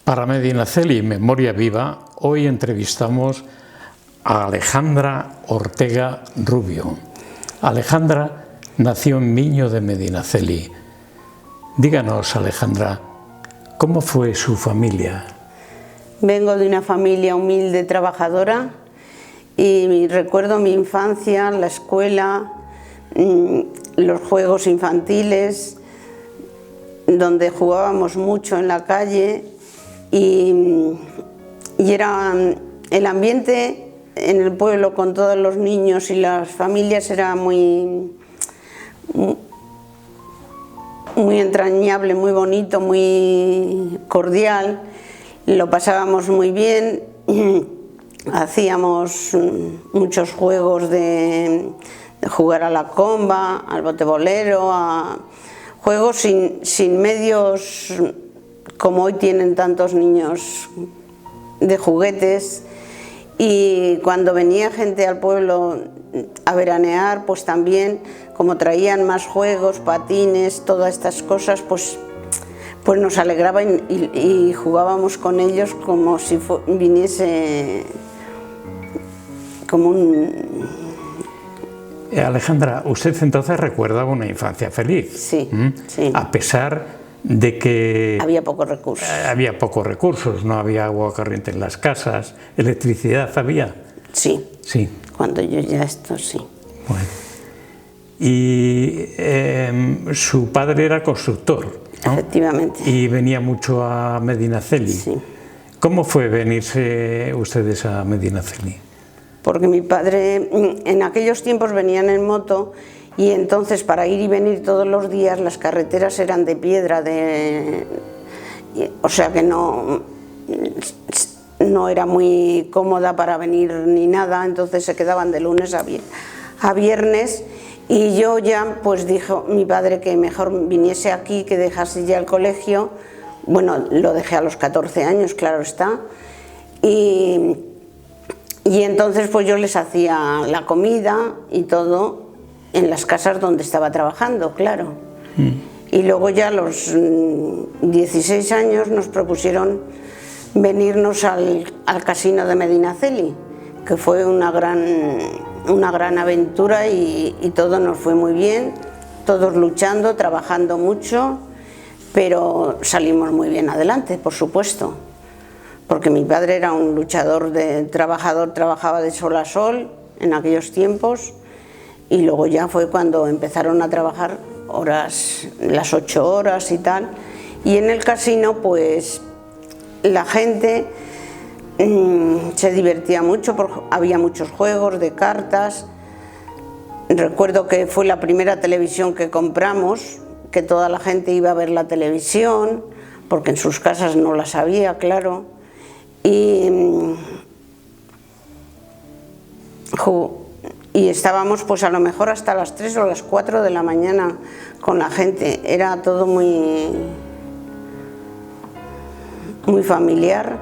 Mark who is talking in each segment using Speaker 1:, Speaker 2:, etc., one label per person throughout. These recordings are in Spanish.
Speaker 1: Para Medinaceli, Memoria Viva, hoy entrevistamos a Alejandra Ortega Rubio. Alejandra nació en Miño de Medinaceli. Díganos, Alejandra, ¿cómo fue su familia?
Speaker 2: Vengo de una familia humilde, trabajadora, y recuerdo mi infancia, la escuela, los juegos infantiles, donde jugábamos mucho en la calle, y era el ambiente en el pueblo con todos los niños y las familias era muy entrañable, muy bonito, muy cordial. Lo pasábamos muy bien, hacíamos muchos juegos de jugar a la comba, al botebolero, a juegos sin medios como hoy tienen tantos niños de juguetes. Y cuando venía gente al pueblo a veranear, pues también, como traían más juegos, patines, todas estas cosas, pues nos alegraba y jugábamos con ellos como si viniese como un...
Speaker 1: Alejandra, usted entonces recuerda una infancia feliz.
Speaker 2: Sí, sí.
Speaker 1: A pesar de que
Speaker 2: había pocos recursos.
Speaker 1: Había pocos recursos, no había agua corriente en las casas, electricidad había.
Speaker 2: Sí,
Speaker 1: sí.
Speaker 2: Cuando yo ya sí.
Speaker 1: Bueno. Y su padre era constructor, ¿no?
Speaker 2: Efectivamente.
Speaker 1: Y venía mucho a Medinaceli.
Speaker 2: Sí.
Speaker 1: ¿Cómo fue venirse ustedes a Medinaceli?
Speaker 2: Porque mi padre, en aquellos tiempos venían en moto y entonces para ir y venir todos los días las carreteras eran de piedra, o sea que no era muy cómoda para venir ni nada, entonces se quedaban de lunes a viernes. Y yo ya pues dijo mi padre que mejor viniese aquí, que dejase ya el colegio. Bueno, lo dejé a los 14 años, claro está. Y entonces pues yo les hacía la comida y todo en las casas donde estaba trabajando, claro. Y luego ya a los 16 años nos propusieron venirnos al casino de Medinaceli, que fue una gran aventura y todo nos fue muy bien, todos luchando, trabajando mucho, pero salimos muy bien adelante, por supuesto, porque mi padre era un luchador, trabajador, trabajaba de sol a sol en aquellos tiempos, y luego ya fue cuando empezaron a trabajar horas, las 8 horas y tal, y en el casino pues la gente se divertía mucho porque había muchos juegos de cartas. Recuerdo que fue la primera televisión que compramos, que toda la gente iba a ver la televisión, porque en sus casas no las había, claro. Y estábamos pues a lo mejor hasta las 3 o las 4 de la mañana con la gente. Era todo muy familiar.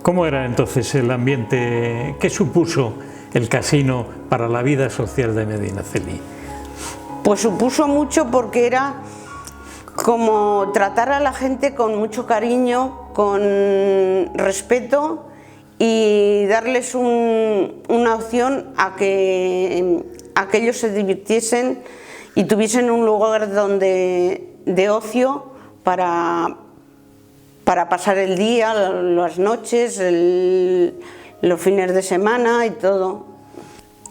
Speaker 1: ¿Cómo era entonces el ambiente? ¿Qué supuso el casino para la vida social de Medinaceli?
Speaker 2: Pues supuso mucho porque era como tratar a la gente con mucho cariño, con respeto y darles una opción a que ellos se divirtiesen y tuviesen un lugar de ocio para pasar el día, las noches, los fines de semana y todo.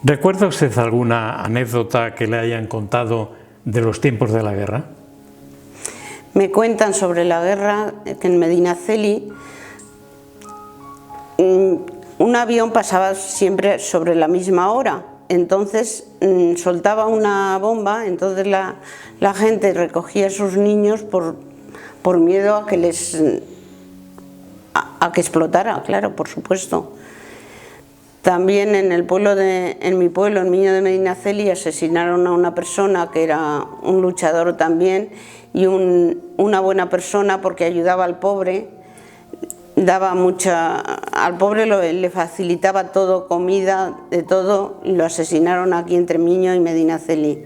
Speaker 1: ¿Recuerda usted alguna anécdota que le hayan contado de los tiempos de la guerra?
Speaker 2: Me cuentan sobre la guerra, que en Medinaceli un avión pasaba siempre sobre la misma hora, entonces soltaba una bomba, entonces la gente recogía a sus niños por miedo a que explotara, claro, por supuesto. También en mi pueblo, en Miño de Medinaceli, asesinaron a una persona que era un luchador también y una buena persona porque ayudaba al pobre, al pobre le facilitaba todo, comida, de todo, y lo asesinaron aquí entre Miño y Medinaceli.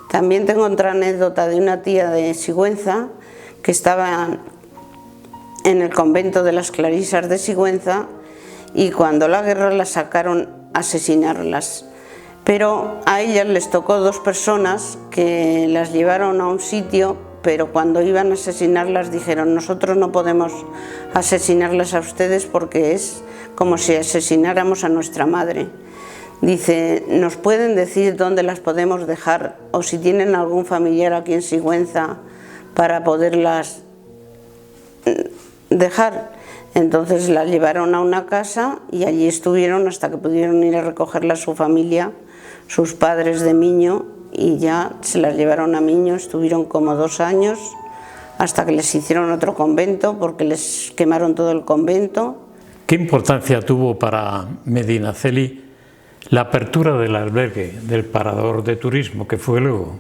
Speaker 2: También tengo otra anécdota de una tía de Sigüenza que estaba en el convento de las Clarisas de Sigüenza, y cuando la guerra las sacaron a asesinarlas. Pero a ellas les tocó dos personas que las llevaron a un sitio, pero cuando iban a asesinarlas dijeron: nosotros no podemos asesinarlas a ustedes porque es como si asesináramos a nuestra madre. Dice: ¿nos pueden decir dónde las podemos dejar o si tienen algún familiar aquí en Sigüenza para poderlas dejar? Entonces las llevaron a una casa y allí estuvieron hasta que pudieron ir a recogerla a su familia, sus padres de Miño, y ya se las llevaron a Miño. Estuvieron como 2 años hasta que les hicieron otro convento porque les quemaron todo el convento.
Speaker 1: ¿Qué importancia tuvo para Medinaceli la apertura del albergue, del parador de turismo que fue luego?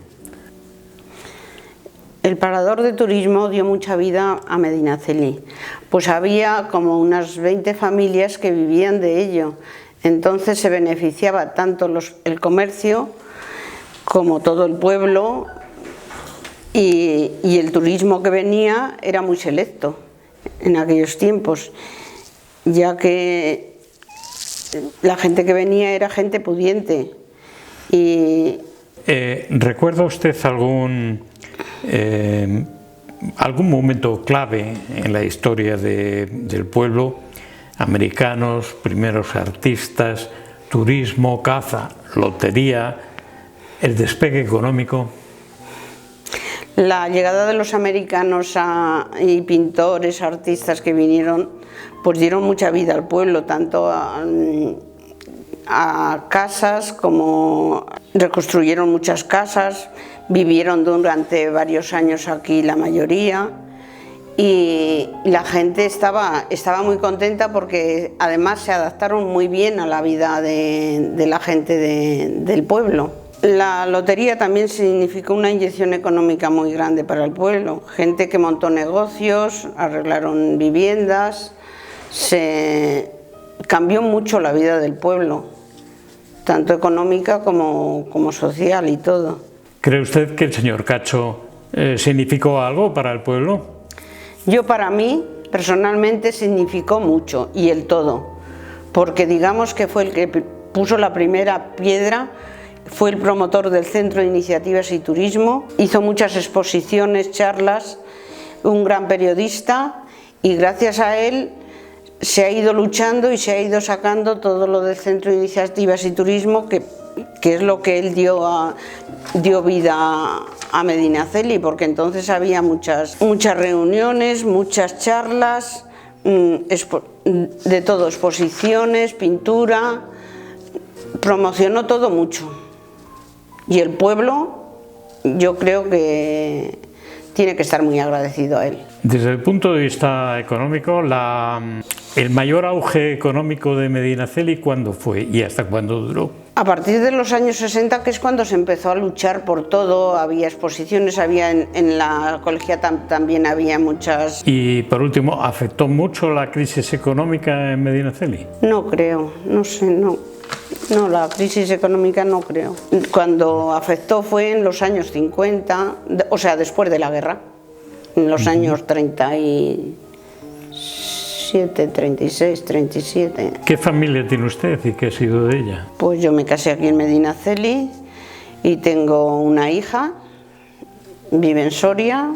Speaker 2: El parador de turismo dio mucha vida a Medinaceli, pues había como unas 20 familias que vivían de ello. Entonces se beneficiaba tanto el comercio como todo el pueblo, y el turismo que venía era muy selecto en aquellos tiempos, ya que la gente que venía era gente pudiente.
Speaker 1: ¿Recuerda usted algún momento clave en la historia del pueblo? Americanos, primeros artistas, turismo, caza, lotería, el despegue económico.
Speaker 2: La llegada de los americanos y pintores, artistas que vinieron, pues dieron mucha vida al pueblo, tanto a casas como reconstruyeron muchas casas, vivieron durante varios años aquí la mayoría. Y la gente estaba muy contenta porque además se adaptaron muy bien a la vida de la gente del pueblo. La lotería también significó una inyección económica muy grande para el pueblo. Gente que montó negocios, arreglaron viviendas, se cambió mucho la vida del pueblo, tanto económica como social y todo.
Speaker 1: ¿Cree usted que el señor Cacho significó algo para el pueblo?
Speaker 2: Yo, para mí, personalmente, significó mucho, y el todo, porque digamos que fue el que puso la primera piedra, fue el promotor del Centro de Iniciativas y Turismo, hizo muchas exposiciones, charlas, un gran periodista, y gracias a él se ha ido luchando y se ha ido sacando todo lo del Centro de Iniciativas y Turismo, que es lo que él dio vida a Medinaceli, porque entonces había muchas reuniones, muchas charlas, de todo, exposiciones, pintura, promocionó todo mucho. Y el pueblo, yo creo que tiene que estar muy agradecido a él.
Speaker 1: Desde el punto de vista económico, el mayor auge económico de Medinaceli, ¿cuándo fue y hasta cuándo duró?
Speaker 2: A partir de los años 60, que es cuando se empezó a luchar por todo, había exposiciones, había en la colegia también había muchas...
Speaker 1: Y por último, ¿afectó mucho la crisis económica en Medinaceli?
Speaker 2: No creo, no sé, no, la crisis económica no creo. Cuando afectó fue en los años 50, o sea, después de la guerra, en los años 37, 36, 37.
Speaker 1: ¿Qué familia tiene usted y qué ha sido de ella?
Speaker 2: Pues yo me casé aquí en Medinaceli y tengo una hija, vive en Soria,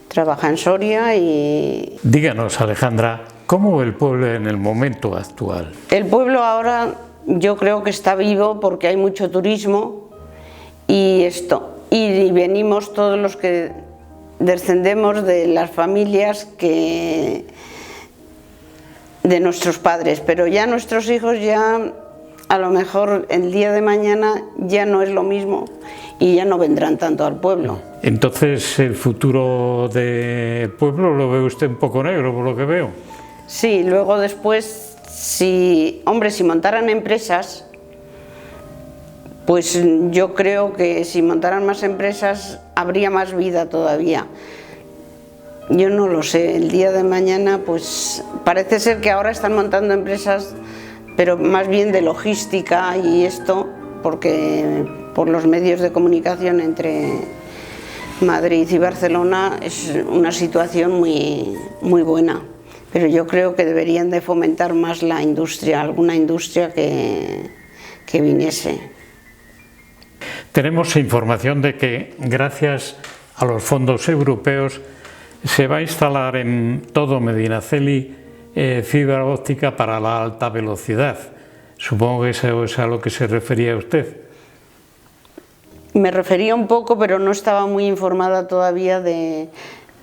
Speaker 2: trabaja en Soria y...
Speaker 1: Díganos, Alejandra, ¿cómo ve el pueblo en el momento actual?
Speaker 2: El pueblo ahora yo creo que está vivo porque hay mucho turismo y venimos todos los que descendemos de las familias de nuestros padres, pero ya nuestros hijos ya a lo mejor el día de mañana ya no es lo mismo y ya no vendrán tanto al pueblo.
Speaker 1: Entonces, ¿el futuro del pueblo lo ve usted un poco negro por lo que veo?
Speaker 2: Sí, luego después, si montaran empresas, pues yo creo que si montaran más empresas habría más vida todavía. Yo no lo sé, el día de mañana pues parece ser que ahora están montando empresas, pero más bien de logística y esto, porque por los medios de comunicación entre Madrid y Barcelona es una situación muy buena. pero yo creo que deberían de fomentar más la industria, alguna industria que viniese.
Speaker 1: Tenemos información de que gracias a los fondos europeos se va a instalar en todo Medinaceli fibra óptica para la alta velocidad. Supongo que eso es a lo que se refería usted.
Speaker 2: Me refería un poco, pero no estaba muy informada todavía de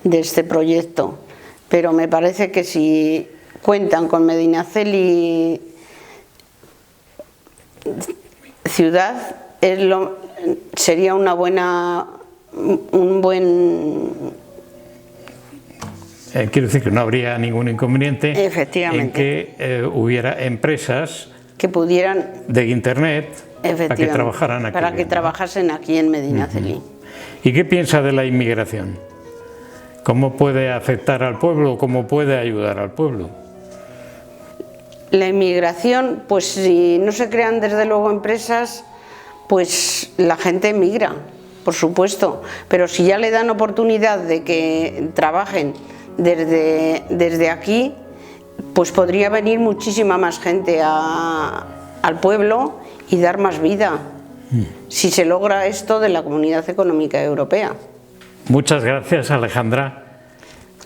Speaker 2: este proyecto. Pero me parece que si cuentan con Medinaceli ciudad, sería un buen...
Speaker 1: Quiero decir que no habría ningún inconveniente en
Speaker 2: Efectivamente.
Speaker 1: que hubiera empresas
Speaker 2: que pudieran
Speaker 1: de Internet para que trabajaran aquí.
Speaker 2: Para que trabajasen aquí en Medinaceli.
Speaker 1: ¿Y qué piensa de la inmigración? ¿Cómo puede afectar al pueblo? ¿Cómo puede ayudar al pueblo?
Speaker 2: La inmigración, pues si no se crean desde luego empresas, pues la gente emigra, por supuesto. Pero si ya le dan oportunidad de que trabajen desde aquí, pues podría venir muchísima más gente al pueblo y dar más vida, si se logra esto de la Comunidad Económica Europea.
Speaker 1: Muchas gracias, Alejandra,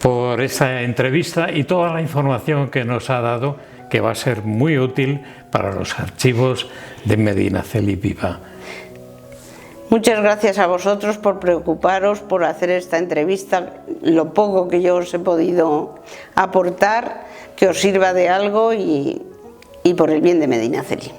Speaker 1: por esta entrevista y toda la información que nos ha dado, que va a ser muy útil para los archivos de Medinaceli Viva.
Speaker 2: Muchas gracias a vosotros por preocuparos, por hacer esta entrevista, lo poco que yo os he podido aportar, que os sirva de algo y por el bien de Medinaceli.